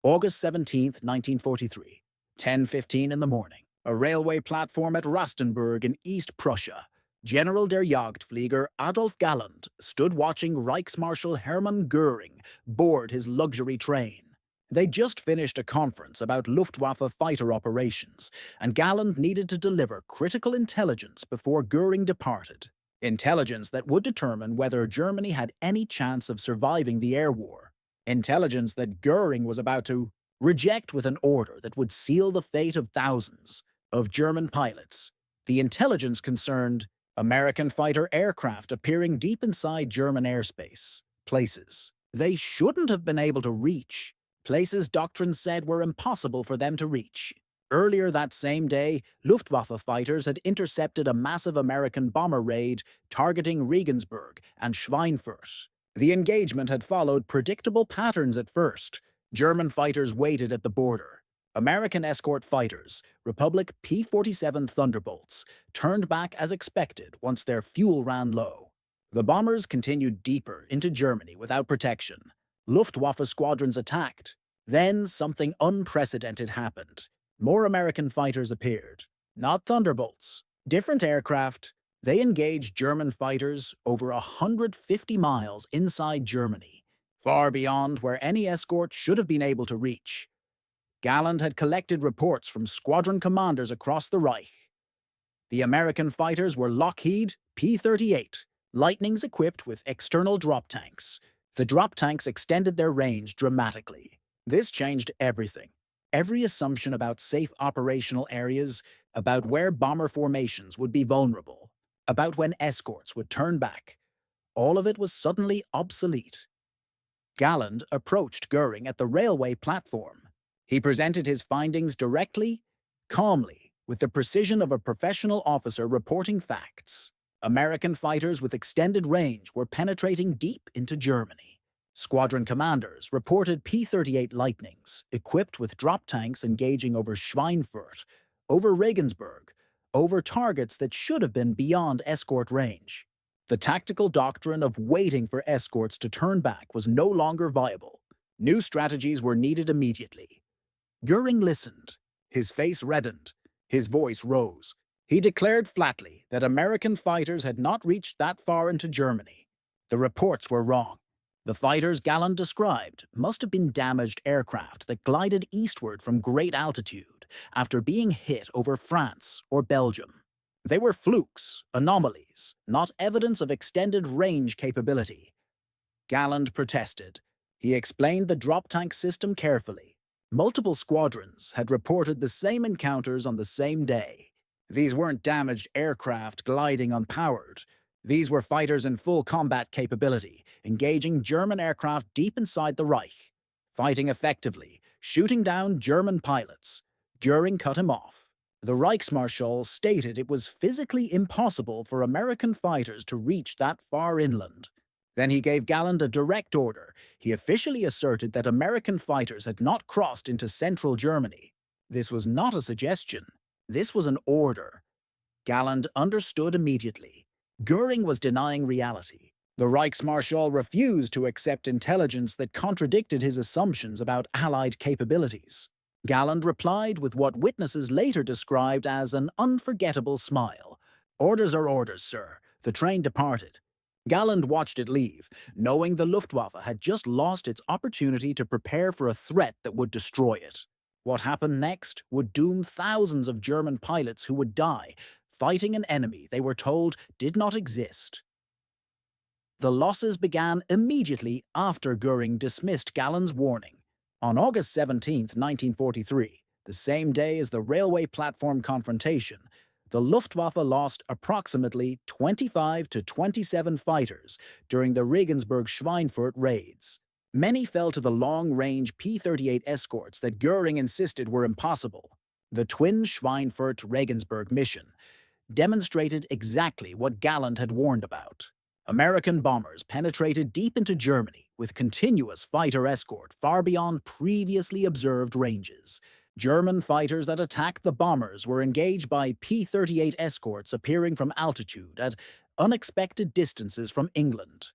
August 17th, 1943, 10:15 in the morning. A railway platform at Rastenburg in East Prussia. General der Jagdflieger Adolf Galland stood watching Reichsmarshal Hermann Göring board his luxury train. They'd just finished a conference about Luftwaffe fighter operations, and Galland needed to deliver critical intelligence before Göring departed. Intelligence that would determine whether Germany had any chance of surviving the air war. Intelligence that Göring was about to reject with an order that would seal the fate of thousands of German pilots. The intelligence concerned American fighter aircraft appearing deep inside German airspace, places they shouldn't have been able to reach, places doctrine said were impossible for them to reach. Earlier that same day, Luftwaffe fighters had intercepted a massive American bomber raid targeting Regensburg and Schweinfurt. The engagement had followed predictable patterns at first. German fighters waited at the border. American escort fighters, Republic P-47 Thunderbolts, turned back as expected once their fuel ran low. The bombers continued deeper into Germany without protection. Luftwaffe squadrons attacked. Then something unprecedented happened. More American fighters appeared. Not Thunderbolts. Different aircraft. They engaged German fighters over 150 miles inside Germany, far beyond where any escort should have been able to reach. Galland had collected reports from squadron commanders across the Reich. The American fighters were Lockheed P-38 Lightnings equipped with external drop tanks. The drop tanks extended their range dramatically. This changed everything. Every assumption about safe operational areas, about where bomber formations would be vulnerable, about when escorts would turn back. All of it was suddenly obsolete. Galland approached Göring at the railway platform. He presented his findings directly, calmly, with the precision of a professional officer reporting facts. American fighters with extended range were penetrating deep into Germany. Squadron commanders reported P-38 Lightnings, equipped with drop tanks engaging over Schweinfurt, over Regensburg, over targets that should have been beyond escort range. The tactical doctrine of waiting for escorts to turn back was no longer viable. New strategies were needed immediately. Göring listened. His face reddened. His voice rose. He declared flatly that American fighters had not reached that far into Germany. The reports were wrong. The fighters Galland described must have been damaged aircraft that glided eastward from great altitude after being hit over France or Belgium. They were flukes, anomalies, not evidence of extended range capability. Galland protested. He explained the drop tank system carefully. Multiple squadrons had reported the same encounters on the same day. These weren't damaged aircraft gliding unpowered. These were fighters in full combat capability, engaging German aircraft deep inside the Reich, fighting effectively, shooting down German pilots. Göring cut him off. The Reichsmarschall stated it was physically impossible for American fighters to reach that far inland. Then he gave Galland a direct order. He officially asserted that American fighters had not crossed into central Germany. This was not a suggestion. This was an order. Galland understood immediately. Göring was denying reality. The Reichsmarschall refused to accept intelligence that contradicted his assumptions about Allied capabilities. Galland replied with what witnesses later described as an unforgettable smile. "Orders are orders, sir. The train departed." Galland watched it leave, knowing the Luftwaffe had just lost its opportunity to prepare for a threat that would destroy it. What happened next would doom thousands of German pilots who would die, fighting an enemy they were told did not exist. The losses began immediately after Göring dismissed Galland's warning. On August 17, 1943, the same day as the railway platform confrontation, the Luftwaffe lost approximately 25 to 27 fighters during the Regensburg-Schweinfurt raids. Many fell to the long-range P-38 escorts that Göring insisted were impossible. The twin Schweinfurt-Regensburg mission demonstrated exactly what Galland had warned about. American bombers penetrated deep into Germany with continuous fighter escort far beyond previously observed ranges. German fighters that attacked the bombers were engaged by P-38 escorts appearing from altitude at unexpected distances from England.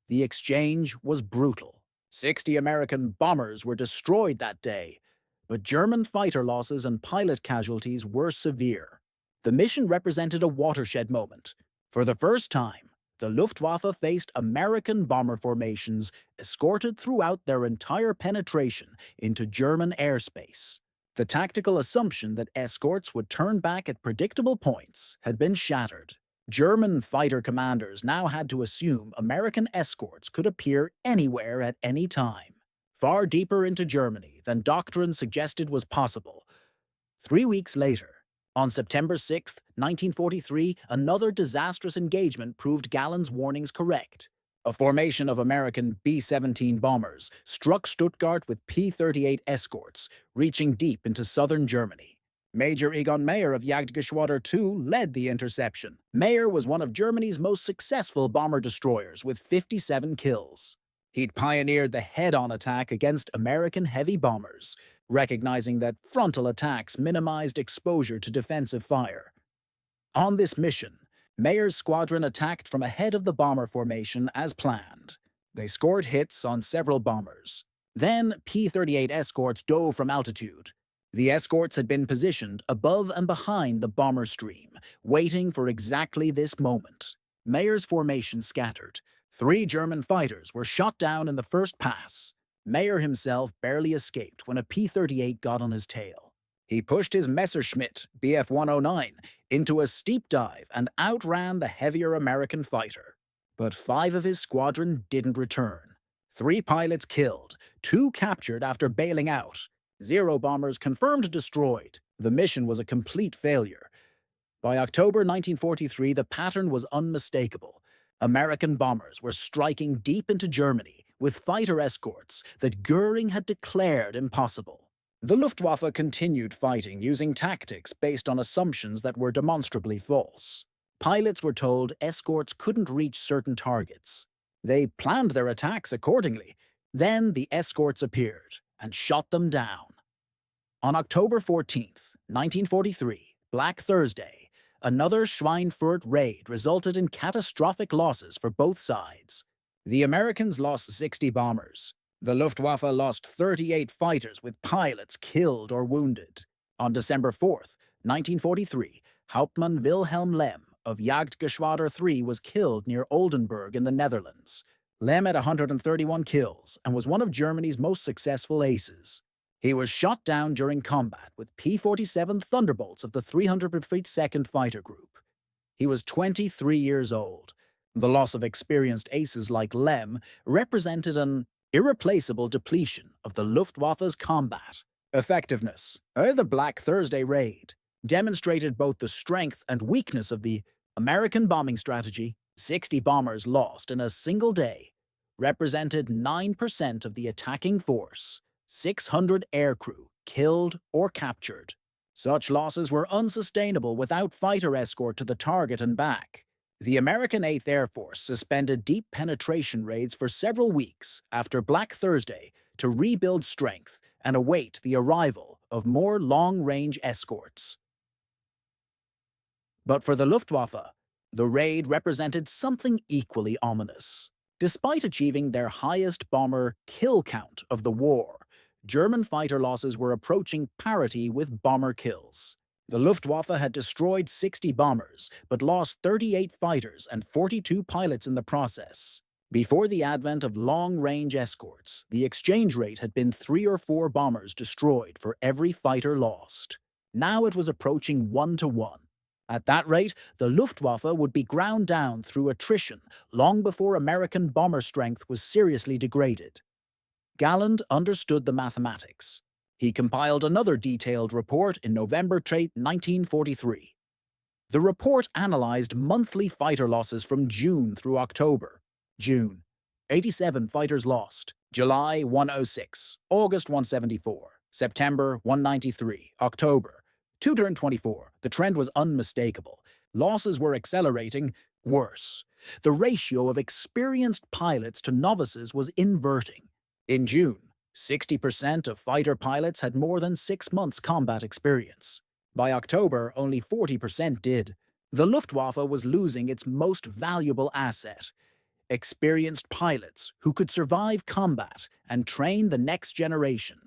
The exchange was brutal. 60 American bombers were destroyed that day, but German fighter losses and pilot casualties were severe. The mission represented a watershed moment. For the first time, the Luftwaffe faced American bomber formations escorted throughout their entire penetration into German airspace. The tactical assumption that escorts would turn back at predictable points had been shattered. German fighter commanders now had to assume American escorts could appear anywhere at any time, far deeper into Germany than doctrine suggested was possible. 3 weeks later, on September 6, 1943, another disastrous engagement proved Galland's warnings correct. A formation of American B-17 bombers struck Stuttgart with P-38 escorts, reaching deep into southern Germany. Major Egon Mayer of Jagdgeschwader II led the interception. Mayer was one of Germany's most successful bomber-destroyers with 57 kills. He'd pioneered the head-on attack against American heavy bombers, recognizing that frontal attacks minimized exposure to defensive fire. On this mission, Mayer's squadron attacked from ahead of the bomber formation as planned. They scored hits on several bombers. Then P-38 escorts dove from altitude. The escorts had been positioned above and behind the bomber stream, waiting for exactly this moment. Mayer's formation scattered. 3 German fighters were shot down in the first pass. Mayer himself barely escaped when a P-38 got on his tail. He pushed his Messerschmitt Bf-109 into a steep dive and outran the heavier American fighter. But 5 of his squadron didn't return. 3 pilots killed, 2 captured after bailing out. 0 bombers confirmed destroyed. The mission was a complete failure. By October 1943, the pattern was unmistakable. American bombers were striking deep into Germany with fighter escorts that Göring had declared impossible. The Luftwaffe continued fighting using tactics based on assumptions that were demonstrably false. Pilots were told escorts couldn't reach certain targets. They planned their attacks accordingly. Then the escorts appeared and shot them down. On October 14, 1943, Black Thursday, another Schweinfurt raid resulted in catastrophic losses for both sides. The Americans lost 60 bombers. The Luftwaffe lost 38 fighters with pilots killed or wounded. On December 4, 1943, Hauptmann Wilhelm Lem of Jagdgeschwader III was killed near Oldenburg in the Netherlands. Lem had 131 kills and was one of Germany's most successful aces. He was shot down during combat with P-47 Thunderbolts of the 352nd Fighter Group. He was 23 years old. The loss of experienced aces like Lem represented an irreplaceable depletion of the Luftwaffe's combat effectiveness. The Black Thursday raid demonstrated both the strength and weakness of the American bombing strategy. 60 bombers lost in a single day represented 9% of the attacking force. 600 aircrew killed or captured. Such losses were unsustainable without fighter escort to the target and back. The American 8th Air Force suspended deep penetration raids for several weeks after Black Thursday to rebuild strength and await the arrival of more long-range escorts. But for the Luftwaffe, the raid represented something equally ominous. Despite achieving their highest bomber kill count of the war, German fighter losses were approaching parity with bomber kills. The Luftwaffe had destroyed 60 bombers, but lost 38 fighters and 42 pilots in the process. Before the advent of long-range escorts, the exchange rate had been 3 or 4 bombers destroyed for every fighter lost. Now it was approaching 1-to-1. At that rate, the Luftwaffe would be ground down through attrition long before American bomber strength was seriously degraded. Galland understood the mathematics. He compiled another detailed report in November 1943. The report analyzed monthly fighter losses from June through October. June, 87 fighters lost. July, 106. August, 174. September, 193. October, 224. The trend was unmistakable. Losses were accelerating. Worse, the ratio of experienced pilots to novices was inverting. In June, 60% of fighter pilots had more than 6 months combat experience. By October, only 40% did. The Luftwaffe was losing its most valuable asset. experienced pilots who could survive combat and train the next generation.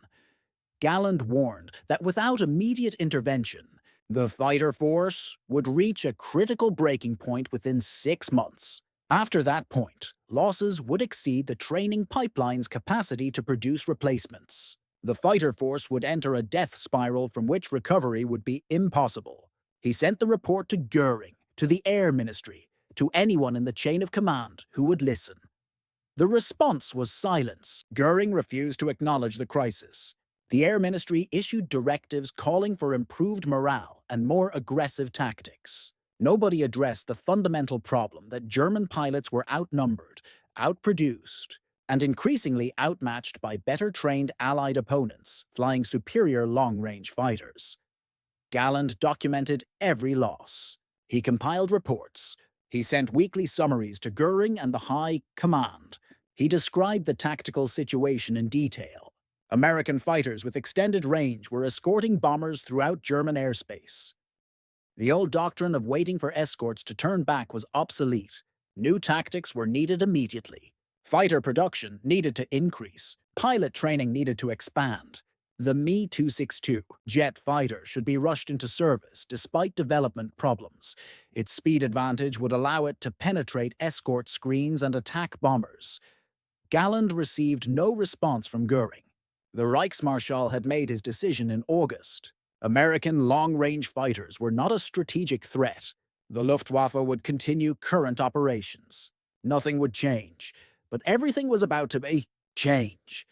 Galland warned that without immediate intervention, the fighter force would reach a critical breaking point within 6 months. After that point, losses would exceed the training pipeline's capacity to produce replacements. The fighter force would enter a death spiral from which recovery would be impossible. He sent the report to Göring, to the Air Ministry, to anyone in the chain of command who would listen. The response was silence. Göring refused to acknowledge the crisis. The Air Ministry issued directives calling for improved morale and more aggressive tactics. Nobody addressed the fundamental problem that German pilots were outnumbered, outproduced, and increasingly outmatched by better-trained Allied opponents flying superior long-range fighters. Galland documented every loss. He compiled reports. He sent weekly summaries to Göring and the High Command. He described the tactical situation in detail. American fighters with extended range were escorting bombers throughout German airspace. The old doctrine of waiting for escorts to turn back was obsolete. New tactics were needed immediately. Fighter production needed to increase. Pilot training needed to expand. The Me-262 jet fighter should be rushed into service despite development problems. Its speed advantage would allow it to penetrate escort screens and attack bombers. Galland received no response from Göring. The Reichsmarschall had made his decision in August. American long-range fighters were not a strategic threat. The Luftwaffe would continue current operations. Nothing would change, but everything was about to be change.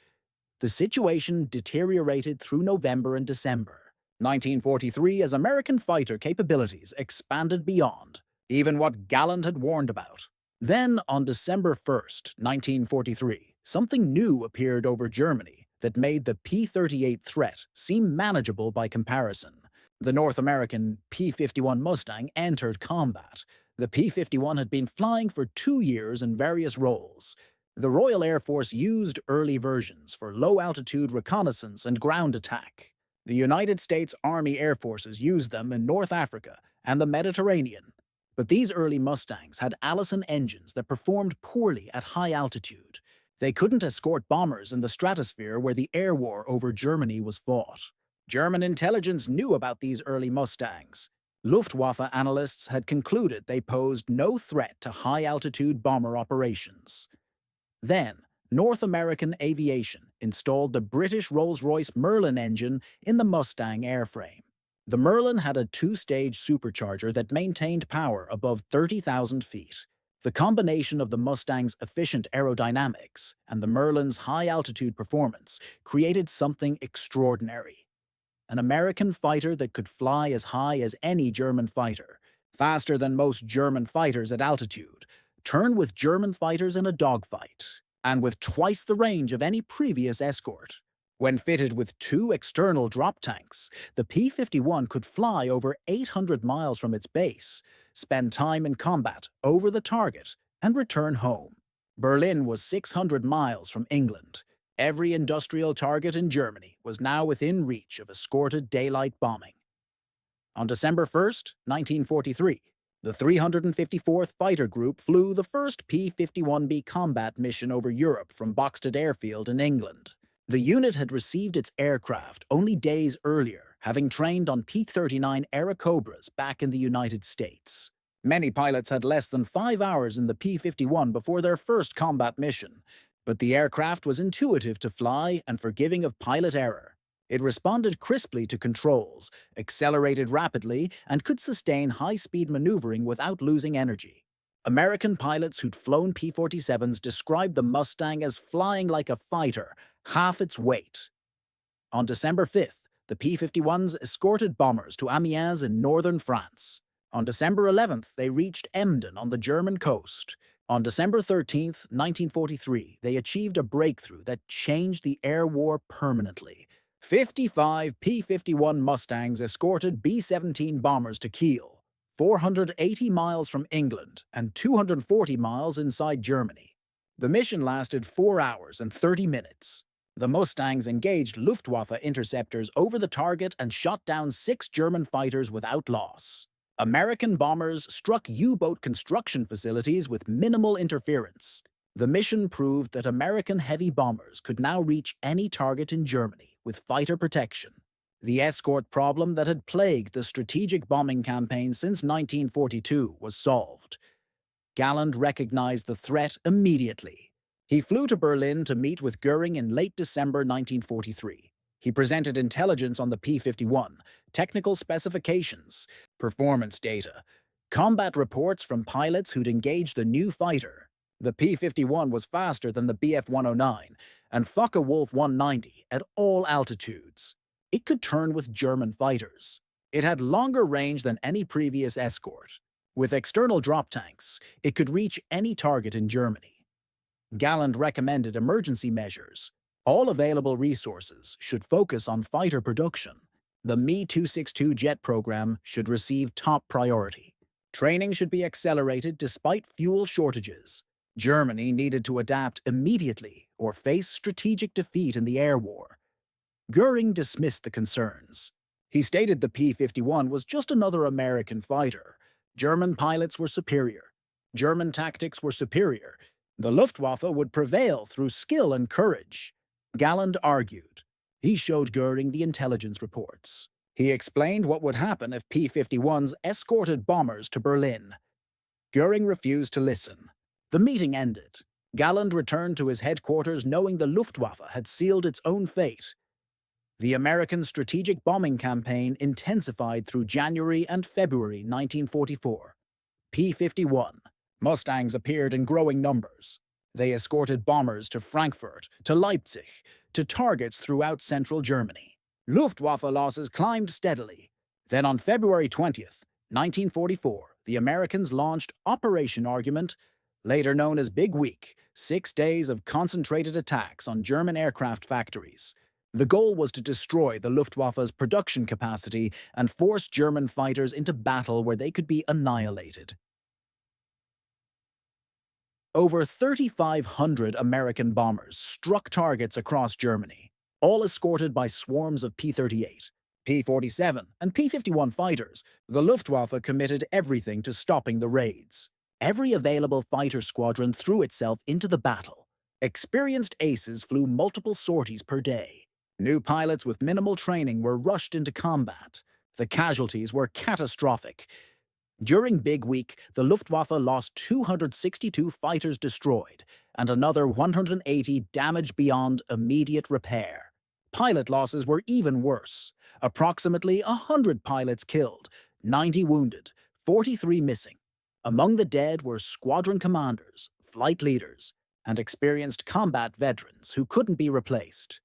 The situation deteriorated through November and December 1943 as American fighter capabilities expanded beyond even what Galland had warned about. Then, on December 1st, 1943, something new appeared over Germany that made the P-38 threat seem manageable by comparison. The North American P-51 Mustang entered combat. The P-51 had been flying for 2 years in various roles. The Royal Air Force used early versions for low-altitude reconnaissance and ground attack. The United States Army Air Forces used them in North Africa and the Mediterranean. But these early Mustangs had Allison engines that performed poorly at high altitude. They couldn't escort bombers in the stratosphere where the air war over Germany was fought. German intelligence knew about these early Mustangs. Luftwaffe analysts had concluded they posed no threat to high-altitude bomber operations. Then, North American Aviation installed the British Rolls-Royce Merlin engine in the Mustang airframe. The Merlin had a 2-stage supercharger that maintained power above 30,000 feet. The combination of the Mustang's efficient aerodynamics and the Merlin's high-altitude performance created something extraordinary. An American fighter that could fly as high as any German fighter, faster than most German fighters at altitude, turn with German fighters in a dogfight, and with twice the range of any previous escort. When fitted with 2 external drop tanks, the P-51 could fly over 800 miles from its base, spend time in combat over the target, and return home. Berlin was 600 miles from England. Every industrial target in Germany was now within reach of escorted daylight bombing. On December 1st, 1943, the 354th Fighter Group flew the first P-51B combat mission over Europe from Boxted Airfield in England. The unit had received its aircraft only days earlier, having trained on P-39 Airacobras back in the United States. Many pilots had less than 5 hours in the P-51 before their first combat mission, but the aircraft was intuitive to fly and forgiving of pilot error. It responded crisply to controls, accelerated rapidly, and could sustain high-speed maneuvering without losing energy. American pilots who'd flown P-47s described the Mustang as flying like a fighter, half its weight. On December 5th, the P-51s escorted bombers to Amiens in northern France. On December 11th, they reached Emden on the German coast. On December 13th, 1943, they achieved a breakthrough that changed the air war permanently. 55 P-51 Mustangs escorted B-17 bombers to Kiel, 480 miles from England and 240 miles inside Germany. The mission lasted 4 hours and 30 minutes. The Mustangs engaged Luftwaffe interceptors over the target and shot down 6 German fighters without loss. American bombers struck U-boat construction facilities with minimal interference. The mission proved that American heavy bombers could now reach any target in Germany with fighter protection. The escort problem that had plagued the strategic bombing campaign since 1942 was solved. Galland recognized the threat immediately. He flew to Berlin to meet with Göring in late December 1943. He presented intelligence on the P-51, technical specifications, performance data, combat reports from pilots who'd engaged the new fighter. The P-51 was faster than the Bf-109 and Focke-Wulf 190 at all altitudes. It could turn with German fighters. It had longer range than any previous escort. With external drop tanks, it could reach any target in Germany. Galland recommended emergency measures. All available resources should focus on fighter production. The Me-262 jet program should receive top priority. Training should be accelerated despite fuel shortages. Germany needed to adapt immediately or face strategic defeat in the air war. Göring dismissed the concerns. He stated the P-51 was just another American fighter. German pilots were superior. German tactics were superior. The Luftwaffe would prevail through skill and courage. Galland argued. He showed Göring the intelligence reports. He explained what would happen if P-51s escorted bombers to Berlin. Göring refused to listen. The meeting ended. Galland returned to his headquarters knowing the Luftwaffe had sealed its own fate. The American strategic bombing campaign intensified through January and February 1944. P-51. Mustangs appeared in growing numbers. They escorted bombers to Frankfurt, to Leipzig, to targets throughout central Germany. Luftwaffe losses climbed steadily. Then on February 20th, 1944, the Americans launched Operation Argument, later known as Big Week, 6 days of concentrated attacks on German aircraft factories. The goal was to destroy the Luftwaffe's production capacity and force German fighters into battle where they could be annihilated. Over 3,500 American bombers struck targets across Germany, all escorted by swarms of P-38, P-47, and P-51 fighters. The Luftwaffe committed everything to stopping the raids. Every available fighter squadron threw itself into the battle. Experienced aces flew multiple sorties per day. New pilots with minimal training were rushed into combat. The casualties were catastrophic. During Big Week, the Luftwaffe lost 262 fighters destroyed and another 180 damaged beyond immediate repair. Pilot losses were even worse. Approximately 100 pilots killed, 90 wounded, 43 missing. Among the dead were squadron commanders, flight leaders, and experienced combat veterans who couldn't be replaced.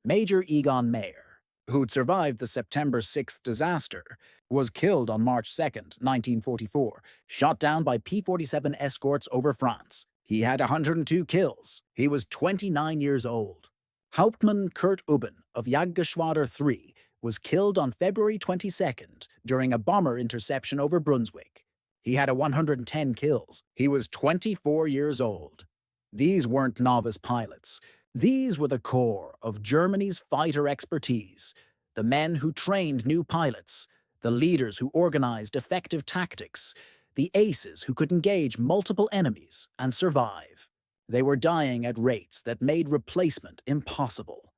Major Egon Mayer, who'd survived the September 6th disaster, was killed on March 2nd, 1944, shot down by P-47 escorts over France. He had 102 kills. He was 29 years old. Hauptmann Kurt Ubben of Jagdgeschwader 3 was killed on February 22nd during a bomber interception over Brunswick. He had 110 kills. He was 24 years old. These weren't novice pilots. These were the core of Germany's fighter expertise, the men who trained new pilots, the leaders who organized effective tactics, the aces who could engage multiple enemies and survive. They were dying at rates that made replacement impossible.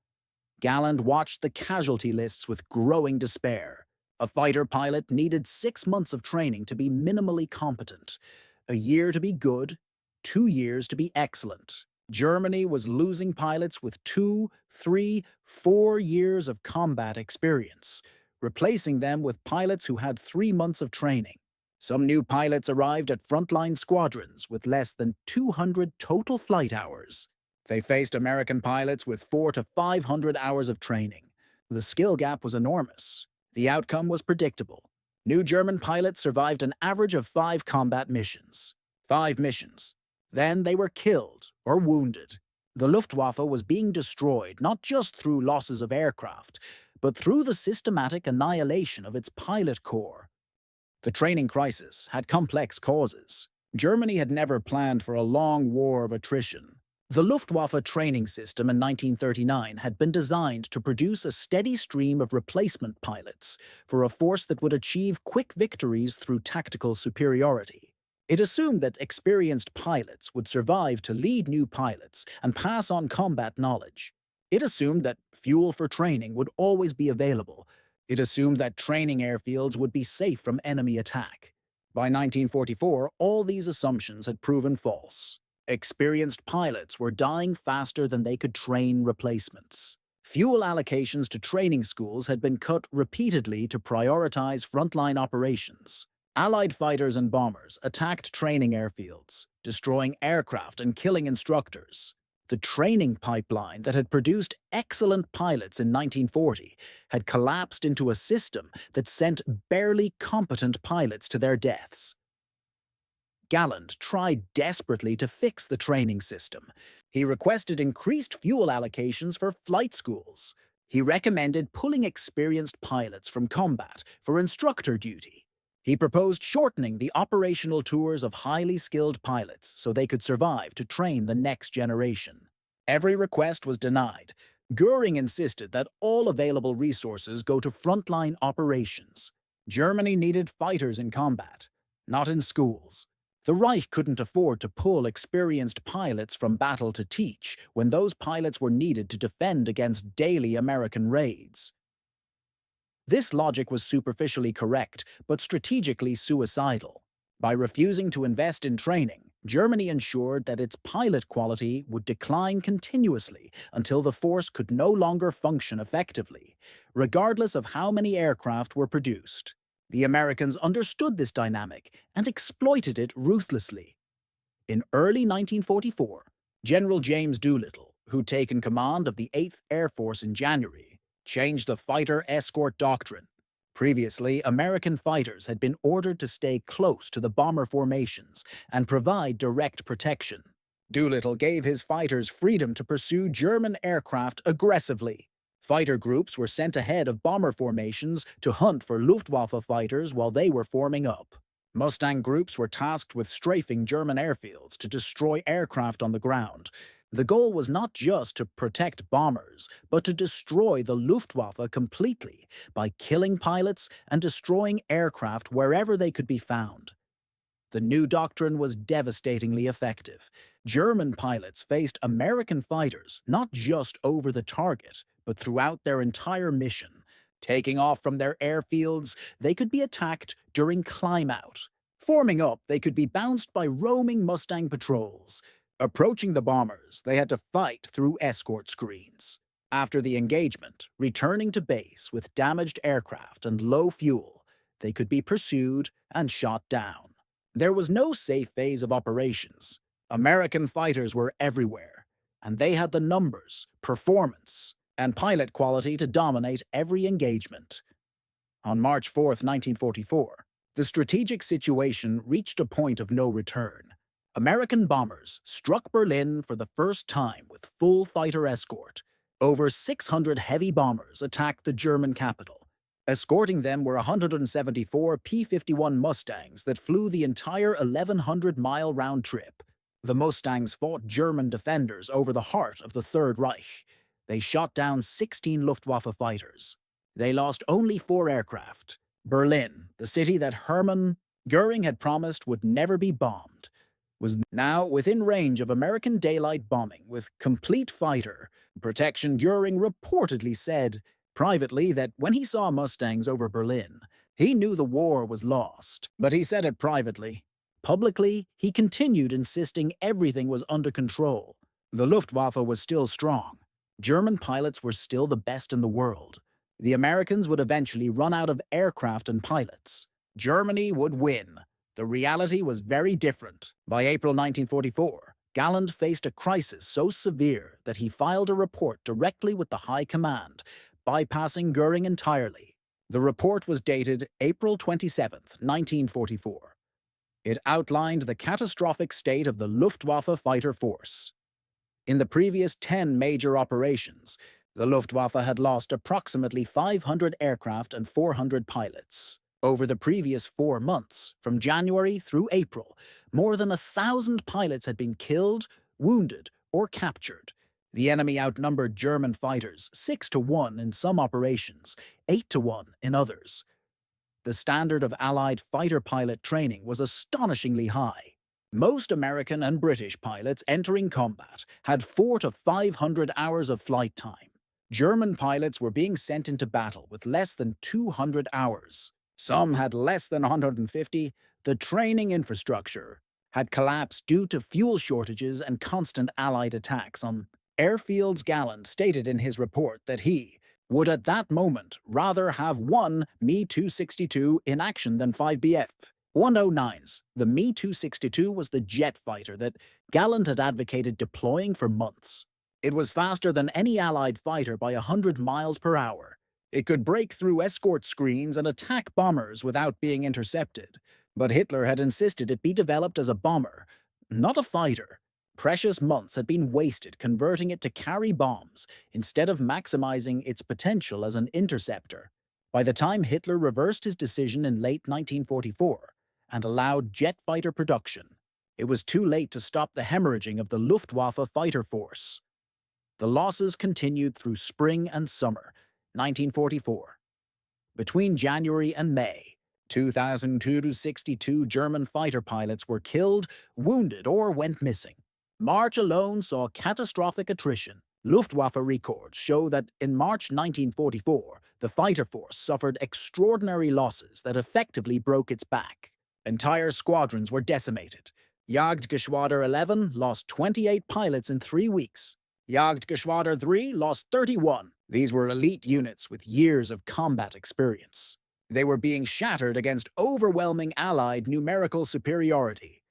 Galland watched the casualty lists with growing despair. A fighter pilot needed 6 months of training to be minimally competent, a year to be good, 2 years to be excellent. Germany was losing pilots with 2, 3, 4 years of combat experience, replacing them with pilots who had 3 months of training. Some new pilots arrived at frontline squadrons with less than 200 total flight hours. They faced American pilots with 400 to 500 hours of training. The skill gap was enormous. The outcome was predictable. New German pilots survived an average of 5 combat missions. 5 missions. Then they were killed or wounded. The Luftwaffe was being destroyed not just through losses of aircraft, but through the systematic annihilation of its pilot corps. The training crisis had complex causes. Germany had never planned for a long war of attrition. The Luftwaffe training system in 1939 had been designed to produce a steady stream of replacement pilots for a force that would achieve quick victories through tactical superiority. It assumed that experienced pilots would survive to lead new pilots and pass on combat knowledge. It assumed that fuel for training would always be available. It assumed that training airfields would be safe from enemy attack. By 1944, all these assumptions had proven false. Experienced pilots were dying faster than they could train replacements. Fuel allocations to training schools had been cut repeatedly to prioritize frontline operations. Allied fighters and bombers attacked training airfields, destroying aircraft and killing instructors. The training pipeline that had produced excellent pilots in 1940 had collapsed into a system that sent barely competent pilots to their deaths. Galland tried desperately to fix the training system. He requested increased fuel allocations for flight schools. He recommended pulling experienced pilots from combat for instructor duty. He proposed shortening the operational tours of highly skilled pilots so they could survive to train the next generation. Every request was denied. Göring insisted that all available resources go to frontline operations. Germany needed fighters in combat, not in schools. The Reich couldn't afford to pull experienced pilots from battle to teach when those pilots were needed to defend against daily American raids. This logic was superficially correct, but strategically suicidal. By refusing to invest in training, Germany ensured that its pilot quality would decline continuously until the force could no longer function effectively, regardless of how many aircraft were produced. The Americans understood this dynamic and exploited it ruthlessly. In early 1944, General James Doolittle, who'd taken command of the 8th Air Force in January, changed the fighter escort doctrine. Previously, American fighters had been ordered to stay close to the bomber formations and provide direct protection. Doolittle gave his fighters freedom to pursue German aircraft aggressively. Fighter groups were sent ahead of bomber formations to hunt for Luftwaffe fighters while they were forming up. Mustang groups were tasked with strafing German airfields to destroy aircraft on the ground. The goal was not just to protect bombers, but to destroy the Luftwaffe completely by killing pilots and destroying aircraft wherever they could be found. The new doctrine was devastatingly effective. German pilots faced American fighters not just over the target, but throughout their entire mission. Taking off from their airfields, they could be attacked during climb-out. Forming up, they could be bounced by roaming Mustang patrols. Approaching the bombers, they had to fight through escort screens. After the engagement, returning to base with damaged aircraft and low fuel, they could be pursued and shot down. There was no safe phase of operations. American fighters were everywhere, and they had the numbers, performance, and pilot quality to dominate every engagement. On March 4, 1944, the strategic situation reached a point of no return. American bombers struck Berlin for the first time with full fighter escort. Over 600 heavy bombers attacked the German capital. Escorting them were 174 P-51 Mustangs that flew the entire 1,100-mile round trip. The Mustangs fought German defenders over the heart of the Third Reich. They shot down 16 Luftwaffe fighters. They lost only 4 aircraft. Berlin, the city that Hermann Göring had promised would never be bombed, was now within range of American daylight bombing with complete fighter protection. Göring reportedly said privately that when he saw Mustangs over Berlin, he knew the war was lost, but he said it privately. Publicly, he continued insisting everything was under control. The Luftwaffe was still strong. German pilots were still the best in the world. The Americans would eventually run out of aircraft and pilots. Germany would win. The reality was very different. By April 1944, Galland faced a crisis so severe that he filed a report directly with the High Command, bypassing Göring entirely. The report was dated April 27, 1944. It outlined the catastrophic state of the Luftwaffe fighter force. In the previous 10 major operations, the Luftwaffe had lost approximately 500 aircraft and 400 pilots. Over the previous 4 months, from January through April, more than 1,000 pilots had been killed, wounded, or captured. The enemy outnumbered German fighters 6-1 in some operations, 8-1 in others. The standard of Allied fighter pilot training was astonishingly high. Most American and British pilots entering combat had 400 to 500 hours of flight time. German pilots were being sent into battle with less than 200 hours. Some had less than 150. The training infrastructure had collapsed due to fuel shortages and constant Allied attacks on airfields. Galland stated in his report that he would at that moment rather have one Me-262 in action than 5 Bf-109s. The Me-262 was the jet fighter that Galland had advocated deploying for months. It was faster than any Allied fighter by 100 miles per hour. It could break through escort screens and attack bombers without being intercepted. But Hitler had insisted it be developed as a bomber, not a fighter. Precious months had been wasted converting it to carry bombs instead of maximizing its potential as an interceptor. By the time Hitler reversed his decision in late 1944 and allowed jet fighter production, it was too late to stop the hemorrhaging of the Luftwaffe fighter force. The losses continued through spring and summer 1944. Between January and May 2,262 German fighter pilots were killed, wounded, or went missing. March alone saw catastrophic attrition. Luftwaffe records show that in March 1944, the fighter force suffered extraordinary losses that effectively broke its back. Entire squadrons were decimated. Jagdgeschwader 11 lost 28 pilots in 3 weeks. Jagdgeschwader 3 lost 31. These were elite units with years of combat experience. They were being shattered against overwhelming Allied numerical superiority.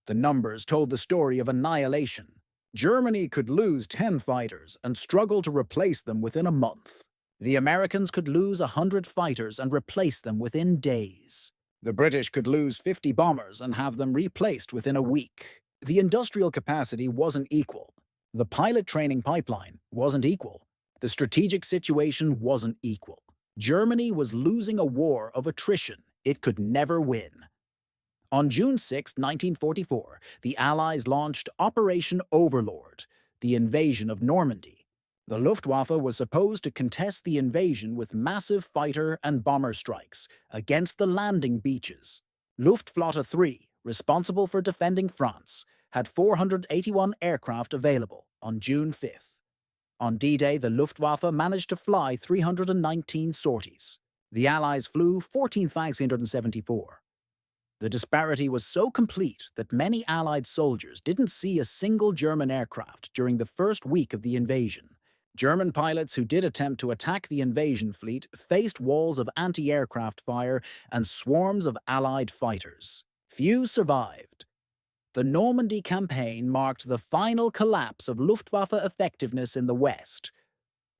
The numbers told the story of annihilation. Germany could lose 10 fighters and struggle to replace them within a month. The Americans could lose 100 fighters and replace them within days. The British could lose 50 bombers and have them replaced within a week. The industrial capacity wasn't equal. The pilot training pipeline wasn't equal. The strategic situation wasn't equal. Germany was losing a war of attrition it could never win. On June 6, 1944, the Allies launched Operation Overlord, the invasion of Normandy. The Luftwaffe was supposed to contest the invasion with massive fighter and bomber strikes against the landing beaches. Luftwaffe 3, responsible for defending France, had 481 aircraft available on June 5th. On D-Day, the Luftwaffe managed to fly 319 sorties. The Allies flew 14,574. The disparity was so complete that many Allied soldiers didn't see a single German aircraft during the first week of the invasion. German pilots who did attempt to attack the invasion fleet faced walls of anti-aircraft fire and swarms of Allied fighters. Few survived. The Normandy campaign marked the final collapse of Luftwaffe effectiveness in the West.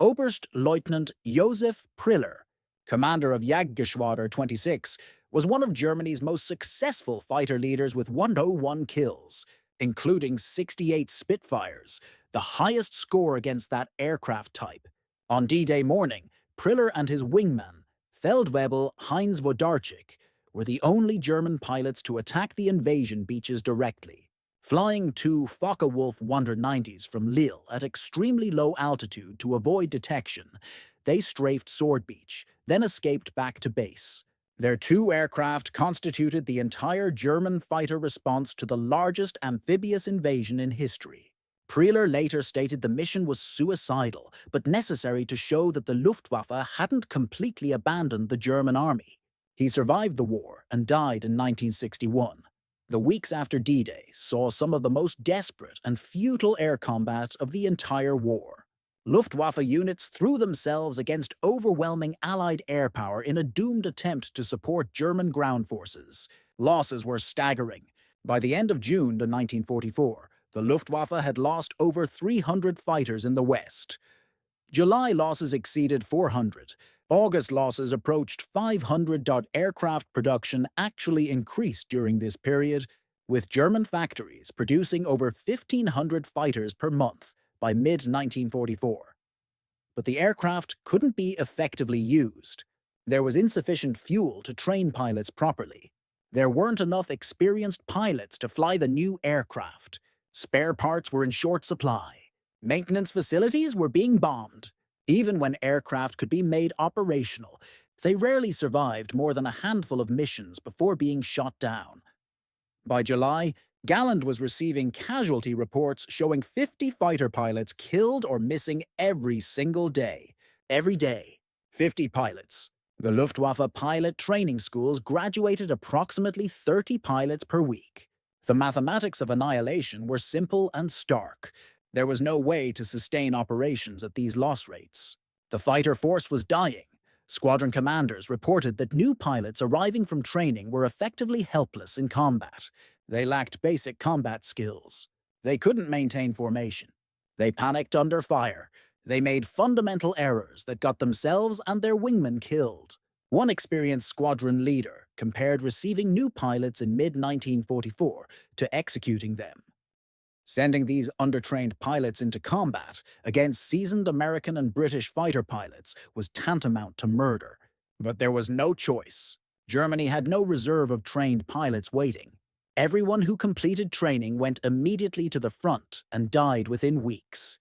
Oberstleutnant Josef Priller, commander of Jagdgeschwader 26, was one of Germany's most successful fighter leaders with 101 kills, including 68 Spitfires, the highest score against that aircraft type. On D-Day morning, Priller and his wingman, Feldwebel Heinz Wodarczyk, were the only German pilots to attack the invasion beaches directly. Flying 2 Focke-Wulf 190s from Lille at extremely low altitude to avoid detection, they strafed Sword Beach, then escaped back to base. Their 2 aircraft constituted the entire German fighter response to the largest amphibious invasion in history. Priller later stated the mission was suicidal, but necessary to show that the Luftwaffe hadn't completely abandoned the German army. He survived the war and died in 1961. The weeks after D-Day saw some of the most desperate and futile air combat of the entire war. Luftwaffe units threw themselves against overwhelming Allied air power in a doomed attempt to support German ground forces. Losses were staggering. By the end of June 1944, the Luftwaffe had lost over 300 fighters in the West. July losses exceeded 400. August losses approached 500. Aircraft production actually increased during this period, with German factories producing over 1,500 fighters per month by mid-1944. But the aircraft couldn't be effectively used. There was insufficient fuel to train pilots properly. There weren't enough experienced pilots to fly the new aircraft. Spare parts were in short supply. Maintenance facilities were being bombed. Even when aircraft could be made operational, they rarely survived more than a handful of missions before being shot down. By July, Galland was receiving casualty reports showing 50 fighter pilots killed or missing every single day. Every day. 50 pilots. The Luftwaffe pilot training schools graduated approximately 30 pilots per week. The mathematics of annihilation were simple and stark. There was no way to sustain operations at these loss rates. The fighter force was dying. Squadron commanders reported that new pilots arriving from training were effectively helpless in combat. They lacked basic combat skills. They couldn't maintain formation. They panicked under fire. They made fundamental errors that got themselves and their wingmen killed. One experienced squadron leader compared receiving new pilots in mid-1944 to executing them. Sending these undertrained pilots into combat against seasoned American and British fighter pilots was tantamount to murder. But there was no choice. Germany had no reserve of trained pilots waiting. Everyone who completed training went immediately to the front and died within weeks.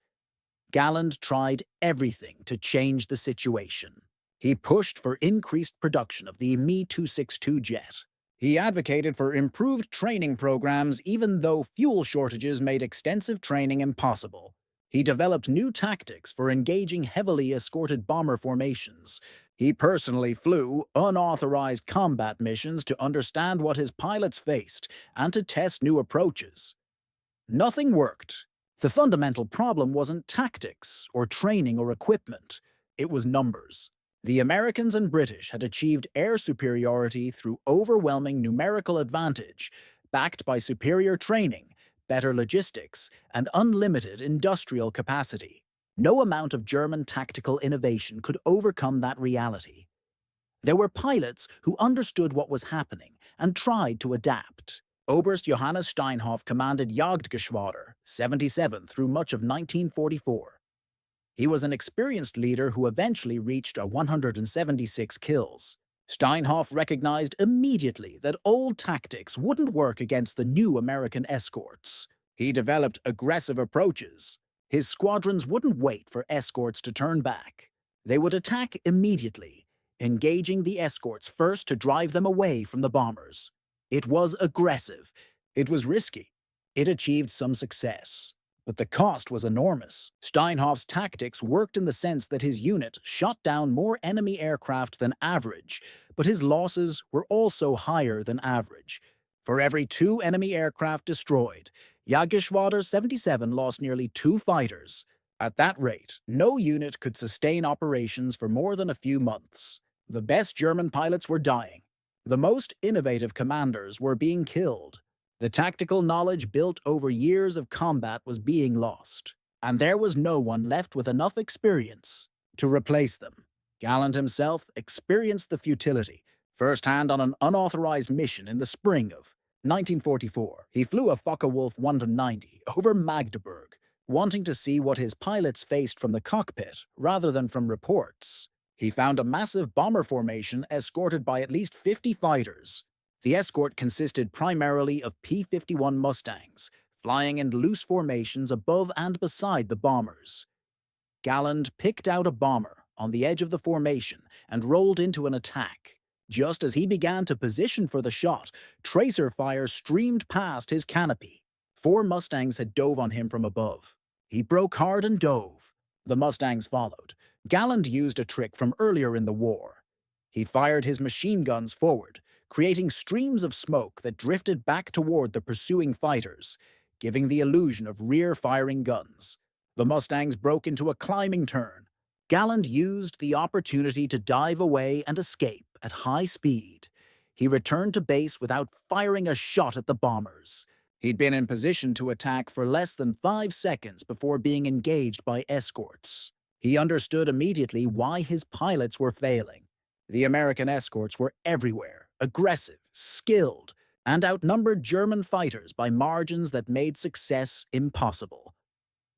Galland tried everything to change the situation. He pushed for increased production of the Me-262 jet. He advocated for improved training programs even though fuel shortages made extensive training impossible. He developed new tactics for engaging heavily escorted bomber formations. He personally flew unauthorized combat missions to understand what his pilots faced and to test new approaches. Nothing worked. The fundamental problem wasn't tactics or training or equipment. It was numbers. The Americans and British had achieved air superiority through overwhelming numerical advantage, backed by superior training, better logistics, and unlimited industrial capacity. No amount of German tactical innovation could overcome that reality. There were pilots who understood what was happening and tried to adapt. Oberst Johannes Steinhoff commanded Jagdgeschwader 77 through much of 1944. He was an experienced leader who eventually reached 176 kills. Steinhoff recognized immediately that old tactics wouldn't work against the new American escorts. He developed aggressive approaches. His squadrons wouldn't wait for escorts to turn back. They would attack immediately, engaging the escorts first to drive them away from the bombers. It was aggressive. It was risky. It achieved some success. But the cost was enormous. Steinhoff's tactics worked in the sense that his unit shot down more enemy aircraft than average, but his losses were also higher than average. For every 2 enemy aircraft destroyed, Jagdgeschwader 77 lost nearly 2 fighters. At that rate, no unit could sustain operations for more than a few months. The best German pilots were dying. The most innovative commanders were being killed. The tactical knowledge built over years of combat was being lost, and there was no one left with enough experience to replace them. Galland himself experienced the futility firsthand on an unauthorized mission in the spring of 1944. He flew a Focke-Wulf 190 over Magdeburg, wanting to see what his pilots faced from the cockpit rather than from reports. He found a massive bomber formation escorted by at least 50 fighters. The escort consisted primarily of P-51 Mustangs, flying in loose formations above and beside the bombers. Galland picked out a bomber on the edge of the formation and rolled into an attack. Just as he began to position for the shot, tracer fire streamed past his canopy. 4 Mustangs had dove on him from above. He broke hard and dove. The Mustangs followed. Galland used a trick from earlier in the war. He fired his machine guns forward, creating streams of smoke that drifted back toward the pursuing fighters, giving the illusion of rear-firing guns. The Mustangs broke into a climbing turn. Galland used the opportunity to dive away and escape at high speed. He returned to base without firing a shot at the bombers. He'd been in position to attack for less than 5 seconds before being engaged by escorts. He understood immediately why his pilots were failing. The American escorts were everywhere, aggressive, skilled, and outnumbered German fighters by margins that made success impossible.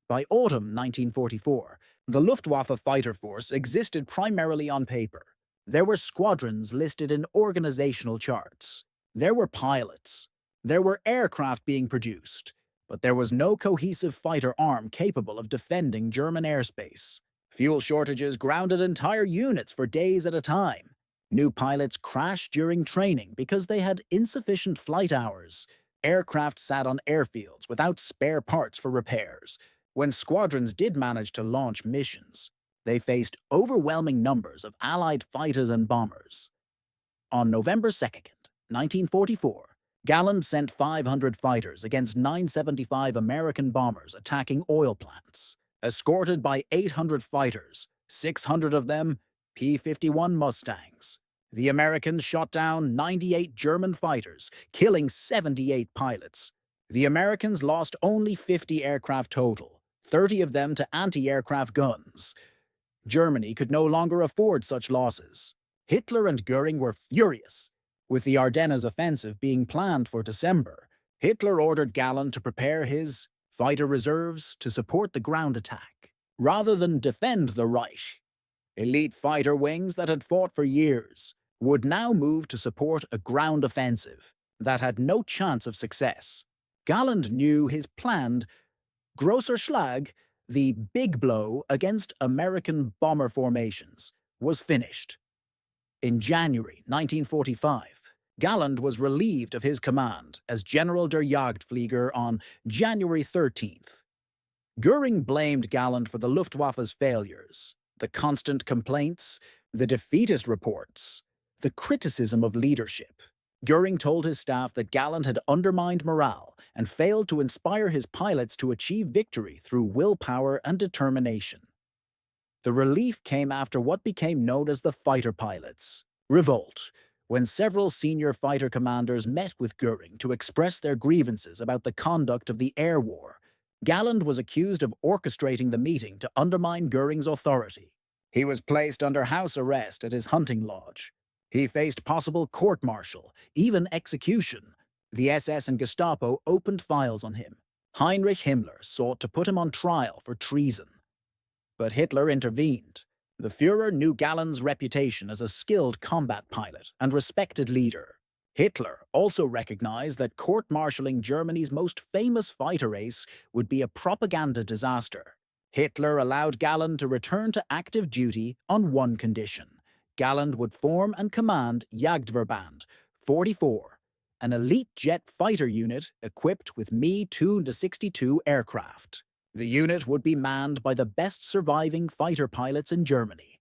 By autumn 1944, the Luftwaffe fighter force existed primarily on paper. There were squadrons listed in organizational charts. There were pilots. There were aircraft being produced. but there was no cohesive fighter arm capable of defending German airspace. Fuel shortages grounded entire units for days at a time. New pilots crashed during training because they had insufficient flight hours. Aircraft sat on airfields without spare parts for repairs. When squadrons did manage to launch missions, they faced overwhelming numbers of Allied fighters and bombers. On November 2nd, 1944, Galland sent 500 fighters against 975 American bombers attacking oil plants. Escorted by 800 fighters, 600 of them P-51 Mustangs. The Americans shot down 98 German fighters, killing 78 pilots. The Americans lost only 50 aircraft total, 30 of them to anti-aircraft guns. Germany could no longer afford such losses. Hitler and Göring were furious. With the Ardennes offensive being planned for December, Hitler ordered Galland to prepare his fighter reserves to support the ground attack, rather than defend the Reich. Elite fighter wings that had fought for years would now move to support a ground offensive that had no chance of success. Galland knew his planned Grosser Schlag, the big blow against American bomber formations, was finished. In January 1945, Galland was relieved of his command as General der Jagdflieger on January 13th. Göring blamed Galland for the Luftwaffe's failures, the constant complaints, the defeatist reports, the criticism of leadership. Göring told his staff that Galland had undermined morale and failed to inspire his pilots to achieve victory through willpower and determination. The relief came after what became known as the Fighter Pilots' Revolt, when several senior fighter commanders met with Göring to express their grievances about the conduct of the air war. Galland was accused of orchestrating the meeting to undermine Göring's authority. He was placed under house arrest at his hunting lodge. He faced possible court-martial, even execution. The SS and Gestapo opened files on him. Heinrich Himmler sought to put him on trial for treason. But Hitler intervened. The Führer knew Galland's reputation as a skilled combat pilot and respected leader. Hitler also recognized that court-martialing Germany's most famous fighter ace would be a propaganda disaster. Hitler allowed Galland to return to active duty on one condition. Galland would form and command Jagdverband 44, an elite jet fighter unit equipped with Me-262 aircraft. The unit would be manned by the best surviving fighter pilots in Germany.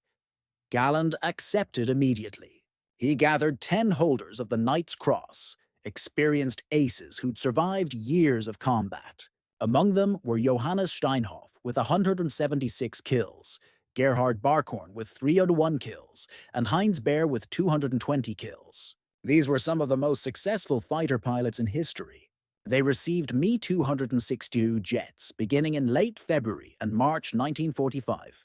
Galland accepted immediately. He gathered 10 holders of the Knight's Cross, experienced aces who'd survived years of combat. Among them were Johannes Steinhoff with 176 kills, Gerhard Barkhorn with 301 kills, and Heinz Behr with 220 kills. These were some of the most successful fighter pilots in history. They received Me-262 jets beginning in late February and March 1945.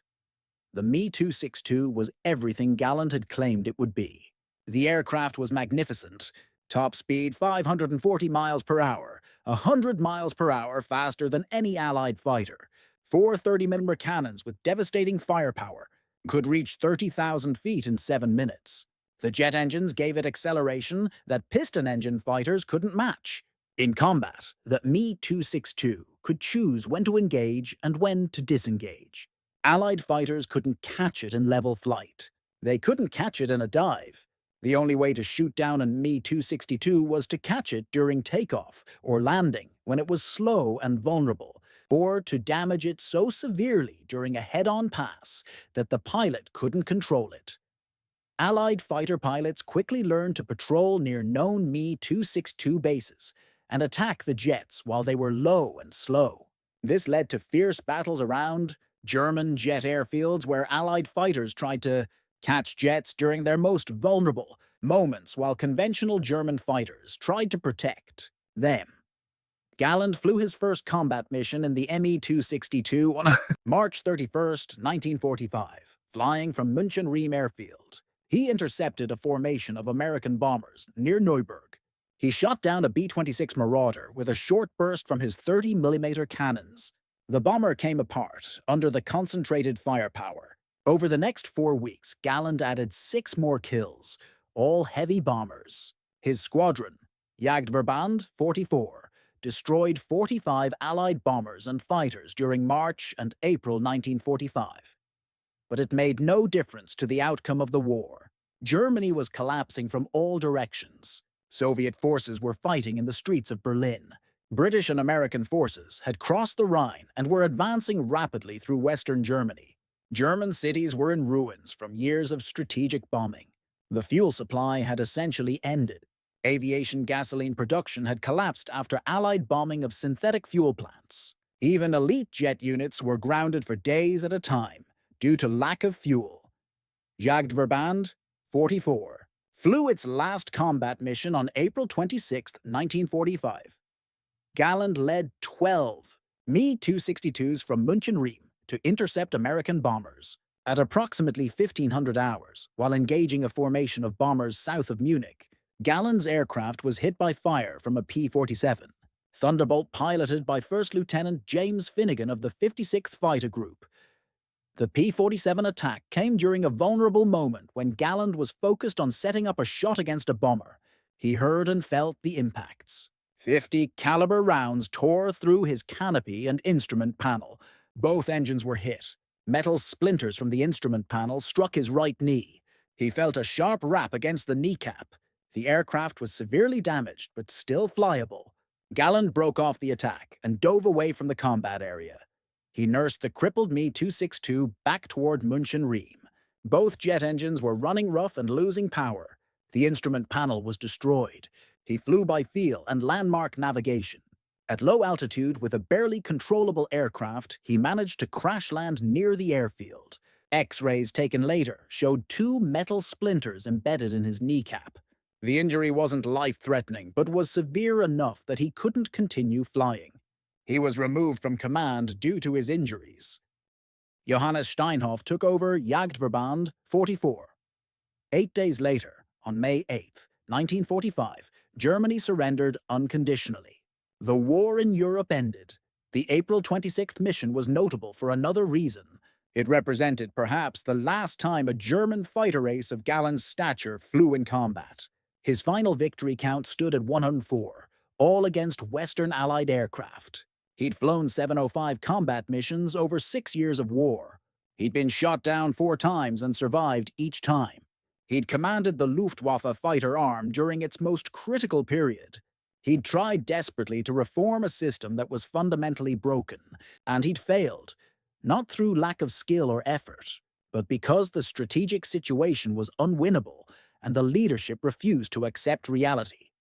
The Me-262 was everything Galland had claimed it would be. The aircraft was magnificent. Top speed 540 miles per hour, 100 miles per hour faster than any Allied fighter. 4 30mm cannons with devastating firepower could reach 30,000 feet in 7 minutes. The jet engines gave it acceleration that piston engine fighters couldn't match. In combat, the Me-262 could choose when to engage and when to disengage. Allied fighters couldn't catch it in level flight. They couldn't catch it in a dive. The only way to shoot down a Me-262 was to catch it during takeoff or landing when it was slow and vulnerable, or to damage it so severely during a head-on pass that the pilot couldn't control it. Allied fighter pilots quickly learned to patrol near known Me-262 bases and attack the jets while they were low and slow. This led to fierce battles around German jet airfields where Allied fighters tried to catch jets during their most vulnerable moments while conventional German fighters tried to protect them. Galland flew his first combat mission in the Me-262 on March 31st, 1945, flying from München-Riem airfield. He intercepted a formation of American bombers near Neuburg. He shot down a B-26 Marauder with a short burst from his 30mm cannons. The bomber came apart under the concentrated firepower. Over the next 4 weeks, Galland added 6 more kills, all heavy bombers. His squadron, Jagdverband 44, destroyed 45 Allied bombers and fighters during March and April 1945. But it made no difference to the outcome of the war. Germany was collapsing from all directions. Soviet forces were fighting in the streets of Berlin. British and American forces had crossed the Rhine and were advancing rapidly through Western Germany. German cities were in ruins from years of strategic bombing. The fuel supply had essentially ended. Aviation gasoline production had collapsed after Allied bombing of synthetic fuel plants. Even elite jet units were grounded for days at a time due to lack of fuel. Jagdverband 44 flew its last combat mission on April 26, 1945. Galland led 12 Me-262s from München-Riem to intercept American bombers. At approximately 1500 hours, while engaging a formation of bombers south of Munich, Galland's aircraft was hit by fire from a P-47, Thunderbolt piloted by First Lieutenant James Finnegan of the 56th Fighter Group. The P-47 attack came during a vulnerable moment when Galland was focused on setting up a shot against a bomber. He heard and felt the impacts. 50 caliber rounds tore through his canopy and instrument panel. Both engines were hit. Metal splinters from the instrument panel struck his right knee. He felt a sharp rap against the kneecap. The aircraft was severely damaged, but still flyable. Galland broke off the attack and dove away from the combat area. He nursed the crippled Me-262 back toward München-Riem. Both jet engines were running rough and losing power. The instrument panel was destroyed. He flew by feel and landmark navigation. At low altitude with a barely controllable aircraft, he managed to crash land near the airfield. X-rays taken later showed 2 metal splinters embedded in his kneecap. The injury wasn't life-threatening, but was severe enough that he couldn't continue flying. He was removed from command due to his injuries. Johannes Steinhoff took over Jagdverband 44. 8 days later, on May 8, 1945, Germany surrendered unconditionally. The war in Europe ended. The April 26th mission was notable for another reason. It represented perhaps the last time a German fighter ace of Galland's stature flew in combat. His final victory count stood at 104, all against Western Allied aircraft. He'd flown 705 combat missions over 6 years of war. He'd been shot down 4 times and survived each time. He'd commanded the Luftwaffe fighter arm during its most critical period. He'd tried desperately to reform a system that was fundamentally broken, and he'd failed, not through lack of skill or effort, but because the strategic situation was unwinnable and the leadership refused to accept reality.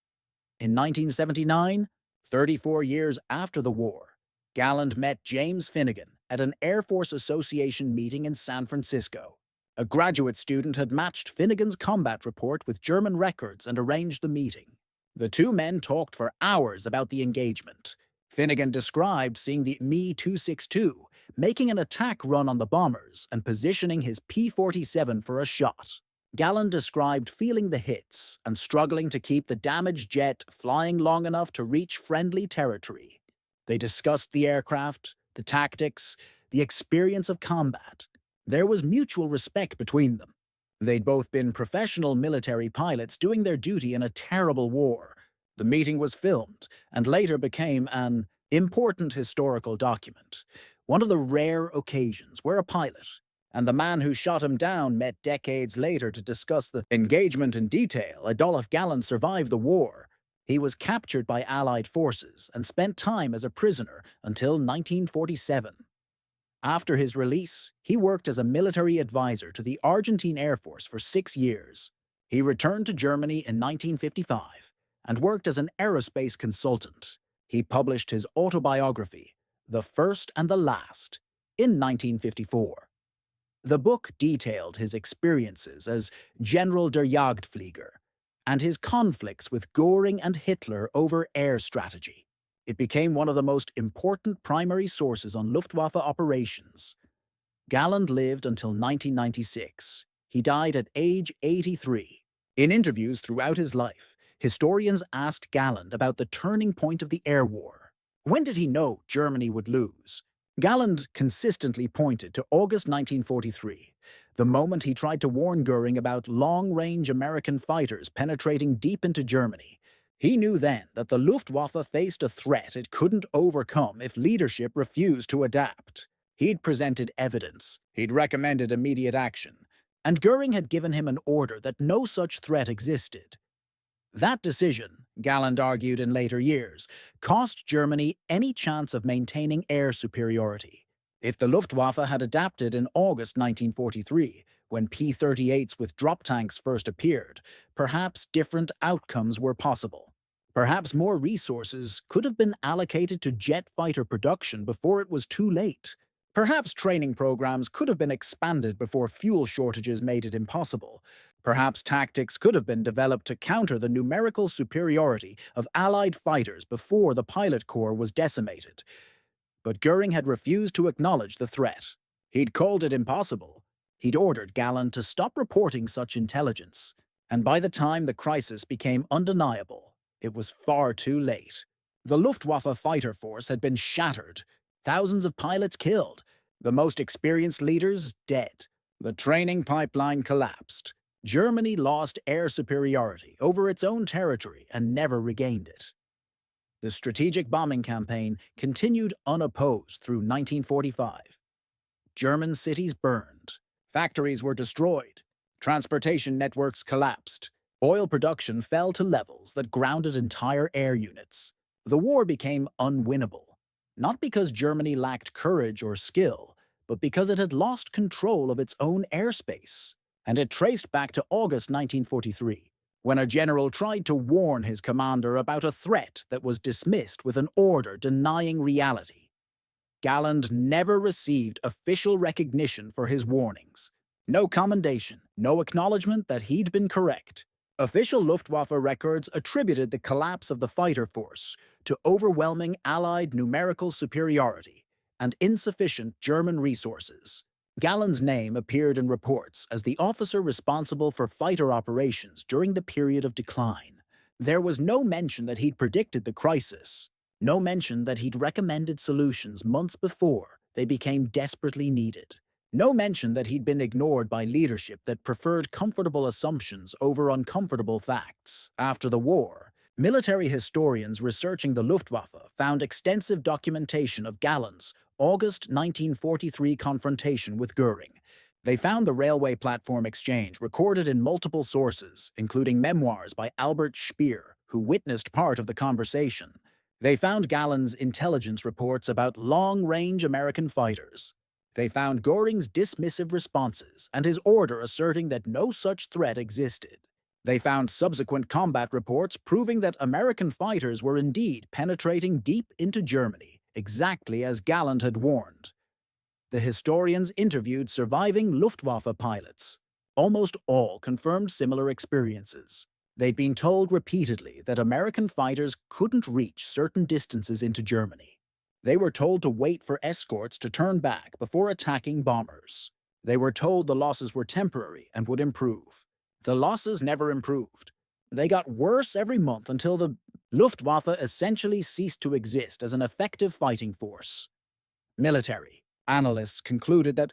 In 1979, 34 years after the war, Galland met James Finnegan at an Air Force Association meeting in San Francisco. A graduate student had matched Finnegan's combat report with German records and arranged the meeting. The two men talked for hours about the engagement. Finnegan described seeing the Me-262 making an attack run on the bombers and positioning his P-47 for a shot. Galland described feeling the hits and struggling to keep the damaged jet flying long enough to reach friendly territory. They discussed the aircraft, the tactics, the experience of combat. There was mutual respect between them. They'd both been professional military pilots doing their duty in a terrible war. The meeting was filmed and later became an important historical document, one of the rare occasions where a pilot and the man who shot him down met decades later to discuss the engagement in detail. Adolf Galland survived the war. He was captured by Allied forces and spent time as a prisoner until 1947. After his release, he worked as a military advisor to the Argentine Air Force for 6 years. He returned to Germany in 1955 and worked as an aerospace consultant. He published his autobiography, The First and the Last, in 1954. The book detailed his experiences as General der Jagdflieger and his conflicts with Göring and Hitler over air strategy. It became one of the most important primary sources on Luftwaffe operations. Galland lived until 1996. He died at age 83. In interviews throughout his life, historians asked Galland about the turning point of the air war. When did he know Germany would lose? Galland consistently pointed to August 1943, the moment he tried to warn Göring about long-range American fighters penetrating deep into Germany. He knew then that the Luftwaffe faced a threat it couldn't overcome if leadership refused to adapt. He'd presented evidence, he'd recommended immediate action, and Göring had given him an order that no such threat existed. That decision, Galland argued in later years, cost Germany any chance of maintaining air superiority. If the Luftwaffe had adapted in August 1943, when P-38s with drop tanks first appeared, perhaps different outcomes were possible. Perhaps more resources could have been allocated to jet fighter production before it was too late. Perhaps training programs could have been expanded before fuel shortages made it impossible. Perhaps tactics could have been developed to counter the numerical superiority of Allied fighters before the pilot corps was decimated. But Göring had refused to acknowledge the threat. He'd called it impossible. He'd ordered Galland to stop reporting such intelligence. And by the time the crisis became undeniable, it was far too late. The Luftwaffe fighter force had been shattered, thousands of pilots killed, the most experienced leaders dead. The training pipeline collapsed. Germany lost air superiority over its own territory and never regained it. The strategic bombing campaign continued unopposed through 1945. German cities burned. Factories were destroyed. Transportation networks collapsed. Oil production fell to levels that grounded entire air units. The war became unwinnable, not because Germany lacked courage or skill, but because it had lost control of its own airspace. And it traced back to August 1943, when a general tried to warn his commander about a threat that was dismissed with an order denying reality. Galland never received official recognition for his warnings. No commendation, no acknowledgement that he'd been correct. Official Luftwaffe records attributed the collapse of the fighter force to overwhelming Allied numerical superiority and insufficient German resources. Galland's name appeared in reports as the officer responsible for fighter operations during the period of decline. There was no mention that he'd predicted the crisis, no mention that he'd recommended solutions months before they became desperately needed, no mention that he'd been ignored by leadership that preferred comfortable assumptions over uncomfortable facts. After the war, military historians researching the Luftwaffe found extensive documentation of Galland's August 1943 confrontation with Göring. They found the railway platform exchange recorded in multiple sources, including memoirs by Albert Speer, who witnessed part of the conversation. They found Galland's intelligence reports about long-range American fighters. They found Göring's dismissive responses and his order asserting that no such threat existed. They found subsequent combat reports proving that American fighters were indeed penetrating deep into Germany, exactly as Galland had warned. The historians interviewed surviving Luftwaffe pilots. Almost all confirmed similar experiences. They'd been told repeatedly that American fighters couldn't reach certain distances into Germany. They were told to wait for escorts to turn back before attacking bombers. They were told the losses were temporary and would improve. The losses never improved. They got worse every month until the Luftwaffe essentially ceased to exist as an effective fighting force. Military analysts concluded that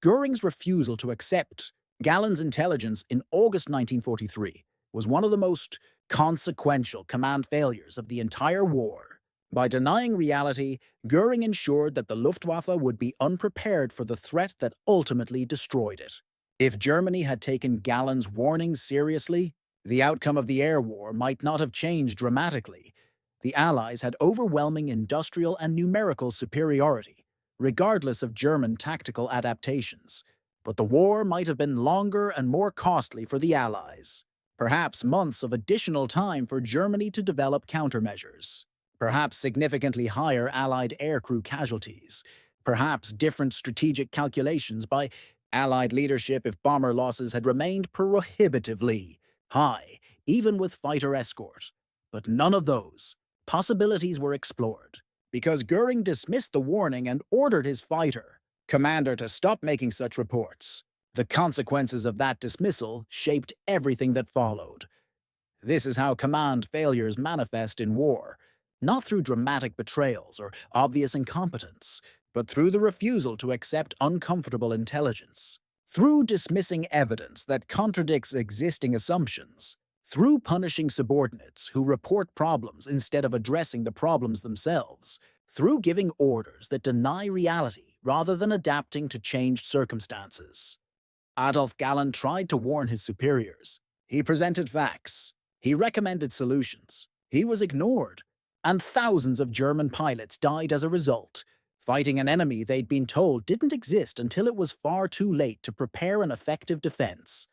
Göring's refusal to accept Galland's intelligence in August 1943 was one of the most consequential command failures of the entire war. By denying reality, Göring ensured that the Luftwaffe would be unprepared for the threat that ultimately destroyed it. If Germany had taken Galland's warnings seriously, the outcome of the air war might not have changed dramatically. The Allies had overwhelming industrial and numerical superiority, regardless of German tactical adaptations. But the war might have been longer and more costly for the Allies. Perhaps months of additional time for Germany to develop countermeasures. Perhaps significantly higher Allied aircrew casualties. Perhaps different strategic calculations by Allied leadership if bomber losses had remained prohibitively high, even with fighter escort. But none of those possibilities were explored, because Göring dismissed the warning and ordered his fighter commander to stop making such reports. The consequences of that dismissal shaped everything that followed. This is how command failures manifest in war, not through dramatic betrayals or obvious incompetence, but through the refusal to accept uncomfortable intelligence. Through dismissing evidence that contradicts existing assumptions, Through punishing subordinates who report problems instead of addressing the problems themselves, through giving orders that deny reality rather than adapting to changed circumstances. Adolf Galland tried to warn his superiors. He presented facts. He recommended solutions. He was ignored. And thousands of German pilots died as a result, fighting an enemy they'd been told didn't exist until it was far too late to prepare an effective defense.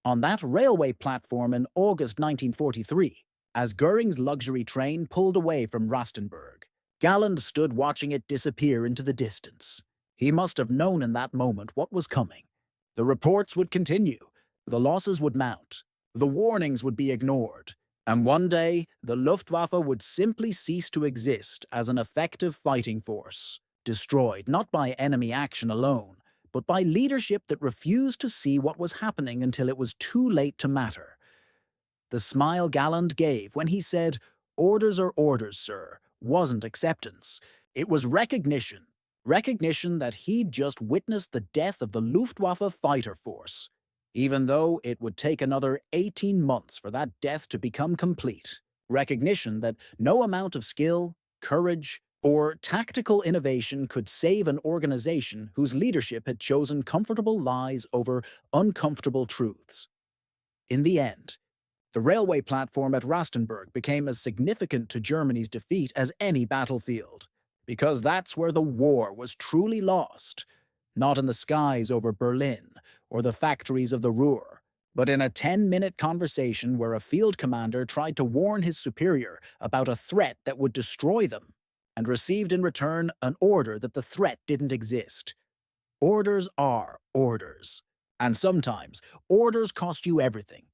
On that railway platform in August 1943, as Göring's luxury train pulled away from Rastenburg, Galland stood watching it disappear into the distance. He must have known in that moment what was coming. The reports would continue, the losses would mount, the warnings would be ignored, and one day the Luftwaffe would simply cease to exist as an effective fighting force, destroyed not by enemy action alone, but by leadership that refused to see what was happening until it was too late to matter. The smile Galland gave when he said, "Orders are orders, sir," wasn't acceptance. It was recognition. Recognition that he'd just witnessed the death of the Luftwaffe fighter force, even though it would take another 18 months for that death to become complete. Recognition that no amount of skill, courage, or tactical innovation could save an organization whose leadership had chosen comfortable lies over uncomfortable truths. In the end, the railway platform at Rastenburg became as significant to Germany's defeat as any battlefield, because that's where the war was truly lost, not in the skies over Berlin or the factories of the Ruhr, but in a 10-minute conversation where a field commander tried to warn his superior about a threat that would destroy them, and received in return an order that the threat didn't exist. Orders are orders. And sometimes, orders cost you everything.